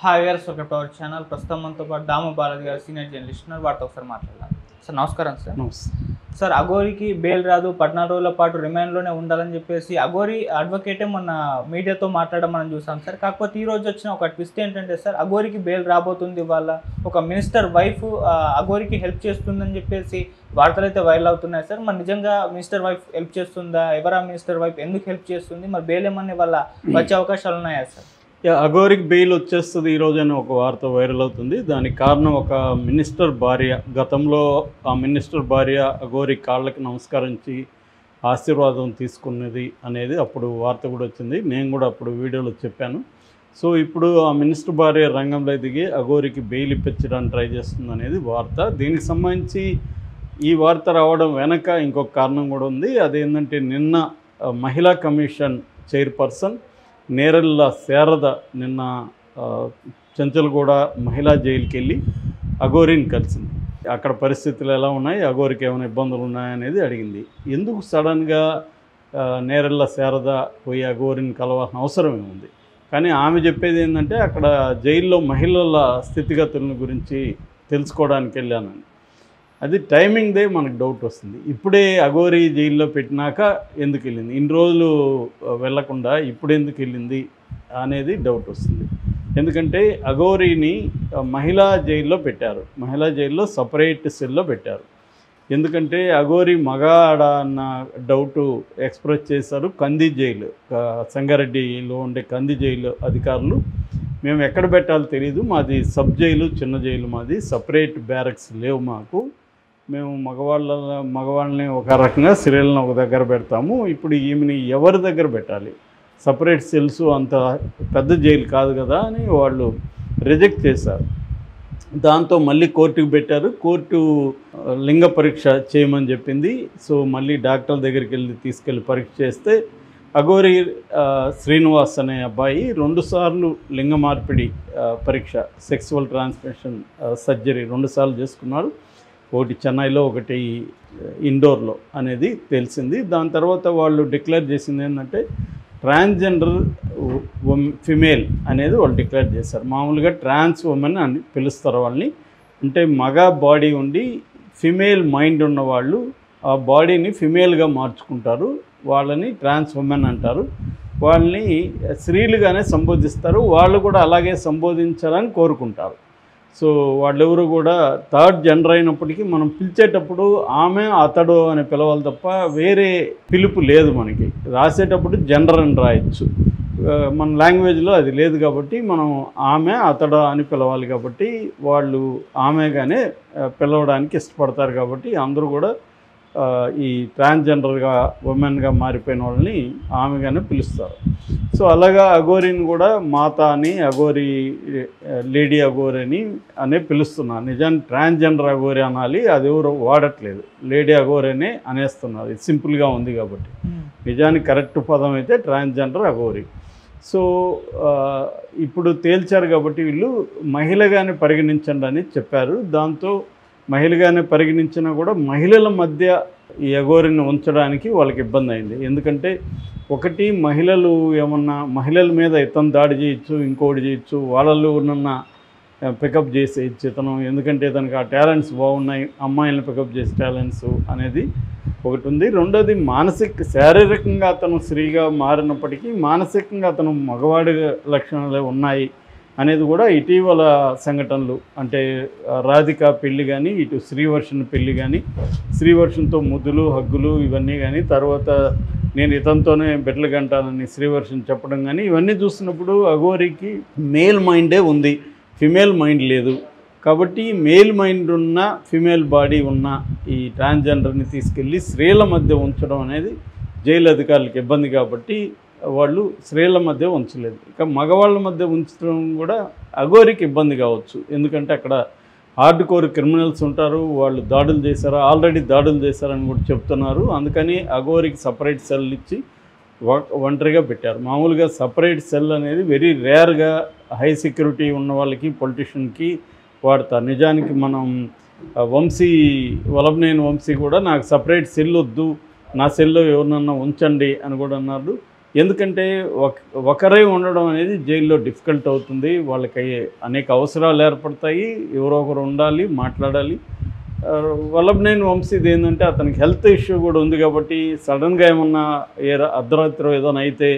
Hi గారు welcome to our channel. ప్రస్తుతం మనతో పాటు దాము బాలాజీ గారు సీనియర్ జర్నలిస్ట్ ఉన్నారు. వారితో ఒకసారి మాట్లాడదాం. సార్ నమస్కారం. సార్ అఘోరికి బెయిల్ రాదు, 14 రోజుల పాటు రిమాండ్లోనే ఉండాలని చెప్పేసి అఘోరి అడ్వకేటే మొన్న మీడియాతో మాట్లాడడం మనం చూసాం సార్. కాకపోతే ఈ రోజు వచ్చిన ఒక ట్విస్ట్ ఏంటంటే సార్, అఘోరికి బెయిల్ రాబోతుంది, వాళ్ళ ఒక మినిస్టర్ వైఫ్ అఘోరికి హెల్ప్ చేస్తుందని చెప్పేసి వార్తలు అయితే వైరల్ అవుతున్నాయి సార్. మరి నిజంగా మినిస్టర్ వైఫ్ హెల్ప్ చేస్తుందా? ఎవరా మినిస్టర్ వైఫ్, ఎందుకు హెల్ప్ చేస్తుంది? మరి బెయిల్ ఏమన్నా వాళ్ళ వచ్చే అవకాశాలు ఉన్నాయా సార్? అఘోరికి బెయిల్ వచ్చేస్తుంది ఈరోజు అని ఒక వార్త వైరల్ అవుతుంది. దానికి కారణం ఒక మినిస్టర్ భార్య. గతంలో ఆ మినిస్టర్ భార్య అఘోరి కాళ్ళకి నమస్కరించి ఆశీర్వాదం తీసుకున్నది అనేది అప్పుడు వార్త కూడా వచ్చింది. నేను కూడా అప్పుడు వీడియోలో చెప్పాను. సో ఇప్పుడు ఆ మినిస్టర్ భార్య రంగంలో దిగి అఘోరికి బెయిల్ ఇప్పించడానికి ట్రై చేస్తుంది అనేది వార్త. దీనికి సంబంధించి ఈ వార్త రావడం వెనక ఇంకొక కారణం కూడా ఉంది. అదేంటంటే నిన్న మహిళా కమిషన్ చైర్పర్సన్ నేరెళ్ళ శారద నిన్న చెంచల్గూడ మహిళా జైలుకి వెళ్ళి అఘోరిని కలిసింది. అక్కడ పరిస్థితులు ఎలా ఉన్నాయి, అఘోరికి ఏమైనా ఇబ్బందులు ఉన్నాయనేది అడిగింది. ఎందుకు సడన్గా నేరెళ్ళ శారద పోయి అఘోరిని కలవాల్సిన అవసరం ఏముంది? కానీ ఆమె చెప్పేది ఏంటంటే అక్కడ జైల్లో మహిళల స్థితిగతుల గురించి తెలుసుకోవడానికి వెళ్ళానని. అది టైమింగ్దే మనకు డౌట్ వస్తుంది. ఇప్పుడే అఘోరి జైల్లో పెట్టినాక ఎందుకు వెళ్ళింది, ఇన్ని రోజులు వెళ్లకుండా ఇప్పుడు ఎందుకు వెళ్ళింది అనేది డౌట్ వస్తుంది. ఎందుకంటే అఘోరిని మహిళా జైల్లో పెట్టారు, మహిళా జైల్లో సపరేట్ సెల్లో పెట్టారు. ఎందుకంటే అఘోరి మగాడ అన్న డౌటు ఎక్స్ప్రెస్ చేశారు కంది జైలు, సంగారెడ్డిలో ఉండే కంది జైలు అధికారులు. మేము ఎక్కడ పెట్టాలో తెలియదు, మాది జైలు, చిన్న జైలు, మాది సపరేట్ బ్యారక్స్ లేవు మాకు, మేము మగవాళ్ళని ఒక రకంగా స్త్రీలను ఒక దగ్గర పెడతాము, ఇప్పుడు ఈమెని ఎవరి దగ్గర పెట్టాలి, సపరేట్ సెల్స్ అంత పెద్ద జైలు కాదు కదా అని వాళ్ళు రిజెక్ట్ చేశారు. దాంతో మళ్ళీ కోర్టుకు పెట్టారు. కోర్టు లింగ పరీక్ష చేయమని చెప్పింది. సో మళ్ళీ డాక్టర్ల దగ్గరికి తీసుకెళ్ళి పరీక్ష చేస్తే అఘోరి శ్రీనివాస్ అనే అబ్బాయి 2 సార్లు లింగ మార్పిడి పరీక్ష, సెక్సువల్ ట్రాన్స్మిషన్ సర్జరీ 2 సార్లు చేసుకున్నారు. ఒకటి చెన్నైలో, ఒకటి ఇండోర్లో అనేది తెలిసింది. దాని తర్వాత వాళ్ళు డిక్లేర్ చేసింది ఏంటంటే ట్రాన్స్జెండర్ ఫిమేల్ అనేది వాళ్ళు డిక్లేర్ చేశారు. మామూలుగా ట్రాన్స్ ఉమెన్ అని పిలుస్తారు వాళ్ళని. అంటే మగ బాడీ ఉండి ఫిమేల్ మైండ్ ఉన్నవాళ్ళు ఆ బాడీని ఫిమేల్గా మార్చుకుంటారు, వాళ్ళని ట్రాన్స్ ఉమెన్ అంటారు. వాళ్ళని స్త్రీలుగానే సంబోధిస్తారు, వాళ్ళు కూడా అలాగే సంబోధించాలని కోరుకుంటారు. సో వాళ్ళెవరు కూడా థర్డ్ జెండర్ అయినప్పటికీ మనం పిలిచేటప్పుడు ఆమె అతడు అని పిలవాలి తప్ప వేరే పిలుపు లేదు. మనకి రాసేటప్పుడు జెండర్ అని రాయొచ్చు, మన లాంగ్వేజ్లో అది లేదు కాబట్టి మనం ఆమె అతడు అని పిలవాలి. కాబట్టి వాళ్ళు ఆమెగానే పిలవడానికి ఇష్టపడతారు. కాబట్టి అందరూ కూడా ఈ ట్రాన్స్జెండర్గా ఉమెన్గా మారిపోయిన వాళ్ళని ఆమెగానే పిలుస్తారు. సో అలాగా అఘోరిని కూడా మాత అని, అఘోరి లేడీ అఘోరి అనే పిలుస్తున్నారు. నిజానికి ట్రాన్స్జెండర్ అఘోరి అనాలి, అది ఎవరు వాడట్లేదు, లేడీ అఘోరి అనే అనేస్తున్నారు. ఇది సింపుల్గా ఉంది కాబట్టి. నిజానికి కరెక్ట్ పదం అయితే ట్రాన్స్జెండర్ అఘోరి. సో ఇప్పుడు తేల్చారు కాబట్టి వీళ్ళు మహిళగానే పరిగణించండి అని చెప్పారు. దాంతో మహిళగానే పరిగణించినా కూడా మహిళల మధ్య ఈ అఘోరిని ఉంచడానికి వాళ్ళకి ఇబ్బంది అయింది. ఎందుకంటే ఒకటి, మహిళలు ఏమన్నా మహిళల మీద ఇతను దాడి చేయొచ్చు, ఇంకోటి చేయొచ్చు, వాళ్ళలో ఉన్న పికప్ చేసేయచ్చు ఇతను, ఎందుకంటే ఇతనికి ఆ టాలెంట్స్ బాగున్నాయి, అమ్మాయిలను పికప్ చేసే టాలెంట్స్ అనేది ఒకటి ఉంది. రెండోది శారీరకంగా అతను స్త్రీగా మారినప్పటికీ మానసికంగా అతను మగవాడి లక్షణాలే ఉన్నాయి అనేది కూడా ఇటీవల సంఘటనలు. అంటే రాధిక పెళ్ళి కానీ, ఇటు శ్రీవర్షన్ పెళ్ళి కానీ, శ్రీవర్షన్తో ముద్దులు హగ్గులు ఇవన్నీ కానీ, తర్వాత నేను ఇతనితోనే బెడ్లు గంటానని శ్రీవర్షన్ చెప్పడం కానీ, ఇవన్నీ చూస్తున్నప్పుడు అఘోరికి మేల్ మైండే ఉంది, ఫిమేల్ మైండ్ లేదు. కాబట్టి మేల్ మైండ్ ఉన్న ఫిమేల్ బాడీ ఉన్న ఈ ట్రాన్స్జెండర్ని తీసుకెళ్ళి స్త్రీల మధ్య ఉంచడం అనేది జైలు అధికారులకు ఇబ్బంది. కాబట్టి వాళ్ళు స్త్రీల మధ్య ఉంచలేదు. ఇక మగవాళ్ళ మధ్య ఉంచడం కూడా అఘోరికి ఇబ్బంది కావచ్చు. ఎందుకంటే అక్కడ హార్డ్ కోర్ క్రిమినల్స్ ఉంటారు, వాళ్ళు దాడులు చేశారు, ఆల్రెడీ దాడులు చేశారని కూడా చెప్తున్నారు. అందుకని అఘోరికి సపరేట్ సెల్ ఇచ్చి ఒంటరిగా పెట్టారు. మామూలుగా సపరేట్ సెల్ అనేది వెరీ రేర్గా హై సెక్యూరిటీ ఉన్న వాళ్ళకి, పొలిటీషియన్కి వాడతారు. నిజానికి మనం వల్లభనేని వంశీ కూడా నాకు సపరేట్ సెల్ వద్దు, నా సెల్లో ఎవరినన్నా ఉంచండి అని కూడా అన్నారు. ఎందుకంటే ఒకరే ఉండడం అనేది జైల్లో డిఫికల్ట్ అవుతుంది. వాళ్ళకి అనేక అవసరాలు ఏర్పడతాయి, ఎవరో ఒకరు ఉండాలి, మాట్లాడాలి. వల్లభనేని వంశీది ఏంటంటే అతనికి హెల్త్ ఇష్యూ కూడా ఉంది కాబట్టి సడన్గా ఏమన్నా అర్ధరాత్రి ఏదైనా అయితే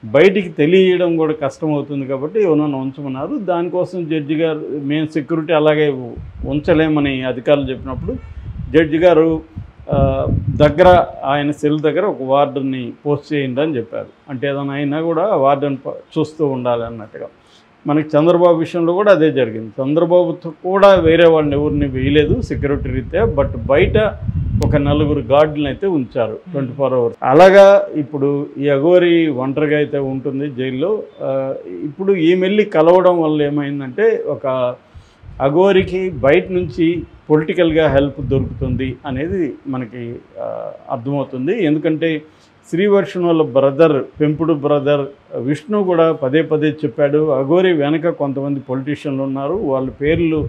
బయటికి తెలియడం కూడా కష్టమవుతుంది కాబట్టి ఎవరైనా ఉంచమన్నారు. దానికోసం జడ్జి గారు మేము సెక్యూరిటీ అలాగే ఉంచలేమని అధికారులు చెప్పినప్పుడు జడ్జి గారు దగ్గర ఆయన సెల్ దగ్గర ఒక వార్డెన్ని పోస్ట్ చేయండి అని చెప్పారు. అంటే ఏదైనా అయినా కూడా వార్డెన్ చూస్తూ ఉండాలి అన్నట్టుగా. మనకి చంద్రబాబు విషయంలో కూడా అదే జరిగింది. చంద్రబాబుతో కూడా వేరే వాళ్ళని ఎవరిని వేయలేదు సెక్యూరిటీ రీత్యా, బట్ బయట ఒక 4 గార్డులను అయితే ఉంచారు 24 hours. అలాగా ఇప్పుడు ఈ అఘోరి ఒంటరిగా అయితే ఉంటుంది జైల్లో. ఇప్పుడు ఈమెల్లి కలవడం వల్ల ఏమైందంటే ఒక అఘోరికి బయట నుంచి పొలిటికల్గా హెల్ప్ దొరుకుతుంది అనేది మనకి అర్థమవుతుంది. ఎందుకంటే శ్రీవర్షణ్ వాళ్ళ బ్రదర్, పెంపుడు బ్రదర్ విష్ణు కూడా పదే పదే చెప్పాడు, అఘోరి వెనక కొంతమంది పొలిటీషియన్లు ఉన్నారు, వాళ్ళ పేర్లు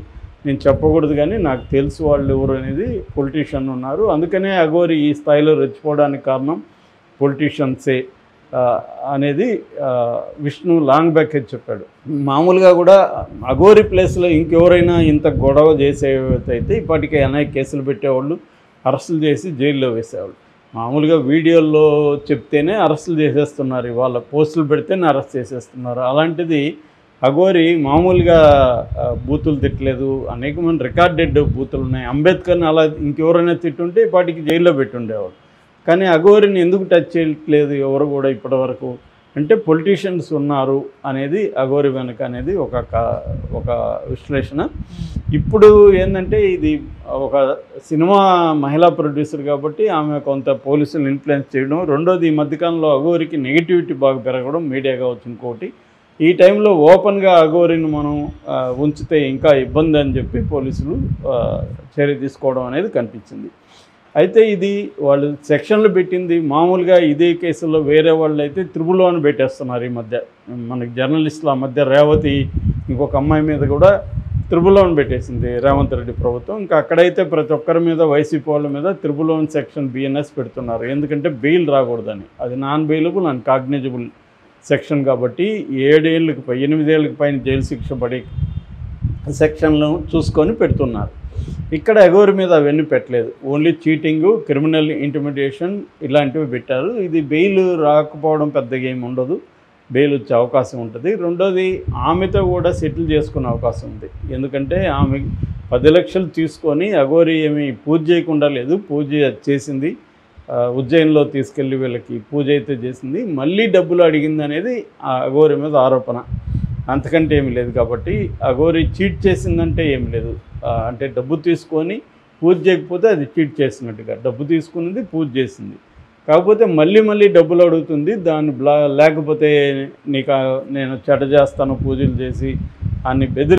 నేను చెప్పకూడదు కానీ నాకు తెలుసు వాళ్ళు ఎవరు అనేది పొలిటీషియన్ ఉన్నారు, అందుకనే అఘోరి ఈ స్థాయిలో రెచ్చిపోవడానికి కారణం పొలిటీషియన్సే అనేది విష్ణు లాంగ్ బ్యాక్ చెప్పాడు. మామూలుగా కూడా అఘోరి ప్లేస్లో ఇంకెవరైనా ఇంత గొడవ చేసేవైతే ఇప్పటికే అనేక కేసులు పెట్టేవాళ్ళు, అరెస్టులు చేసి జైల్లో వేసేవాళ్ళు. మామూలుగా వీడియోల్లో చెప్తేనే అరెస్టులు చేసేస్తున్నారు, వాళ్ళ పోస్టులు పెడితేనే అరెస్ట్ చేసేస్తున్నారు. అలాంటిది అఘోరి మామూలుగా బూతులు తిట్టలేదు, అనేక మంది రికార్డెడ్ బూతులు ఉన్నాయి. అంబేద్కర్ని అలా ఇంకెవరైనా తిట్టుంటే ఇప్పటికి జైల్లో పెట్టుండేవాడు. కానీ అఘోరిని ఎందుకు టచ్ చేయట్లేదు ఎవరు కూడా ఇప్పటివరకు అంటే పొలిటీషియన్స్ ఉన్నారు అనేది అఘోరి వెనక అనేది ఒక విశ్లేషణ. ఇప్పుడు ఏంటంటే ఇది ఒక సినిమా మహిళా ప్రొడ్యూసర్ కాబట్టి ఆమె కొంత పోలీసులను ఇన్ఫ్లుయెన్స్ చేయడం, రెండోది ఈ మధ్యకాలంలో అఘోరికి నెగిటివిటీ బాగా పెరగడం, మీడియా కావచ్చు ఇంకోటి. ఈ టైంలో ఓపెన్గా అఘోరిని మనం ఉంచితే ఇంకా ఇబ్బంది అని చెప్పి పోలీసులు చర్య తీసుకోవడం అనేది కనిపించింది. అయితే ఇది వాళ్ళు సెక్షన్లు పెట్టింది మామూలుగా ఇదే కేసుల్లో వేరే వాళ్ళు అయితే త్రిబుల్ అని పెట్టేస్తున్నారు. ఈ మధ్య మనకి జర్నలిస్టుల మధ్య రేవతి ఇంకొక అమ్మాయి మీద కూడా త్రిబుల్ అని పెట్టేసింది రేవంత్ రెడ్డి ప్రభుత్వం. ఇంకా అక్కడైతే ప్రతి ఒక్కరి మీద వైసీపీ వాళ్ళ మీద త్రిబుల్ సెక్షన్ బిఎన్ఎస్ పెడుతున్నారు, ఎందుకంటే బెయిల్ రాకూడదని. అది non bailable and cognisable section కాబట్టి 8 ఏళ్ళకి పైన జైలు శిక్ష పడే సెక్షన్లు చూసుకొని పెడుతున్నారు. ఇక్కడ అఘోరి మీద అవన్నీ పెట్టలేదు, ఓన్లీ చీటింగు, క్రిమినల్ ఇంటిమిడేషన్ ఇలాంటివి పెట్టారు. ఇది బెయిల్ రాకపోవడం పెద్దగా ఏమి ఉండదు, బెయిల్ వచ్చే అవకాశం ఉంటుంది. రెండోది ఆమెతో కూడా సెటిల్ చేసుకునే అవకాశం ఉంది, ఎందుకంటే ఆమె 10 లక్షలు తీసుకొని అఘోరి ఏమి పూజ చేయకుండా లేదు, పూజ చేసింది. ఉజ్జయిన్లో తీసుకెళ్ళి వీళ్ళకి పూజ అయితే చేసింది, మళ్ళీ డబ్బులు అడిగింది అనేది ఆ అఘోరి మీద ఆరోపణ, అంతకంటే ఏమి లేదు. కాబట్టి అఘోరి చీట్ చేసిందంటే ఏమి లేదు, అంటే డబ్బు తీసుకొని పూజ చేయకపోతే అది చీట్ చేసినట్టుగా. డబ్బు తీసుకున్నది పూజ చేసింది, కాకపోతే మళ్ళీ డబ్బులు అడుగుతుంది. దాన్ని లేకపోతే నీకు నేను చెడ్డ చేస్తాను పూజలు చేసి అన్ని బెదిరి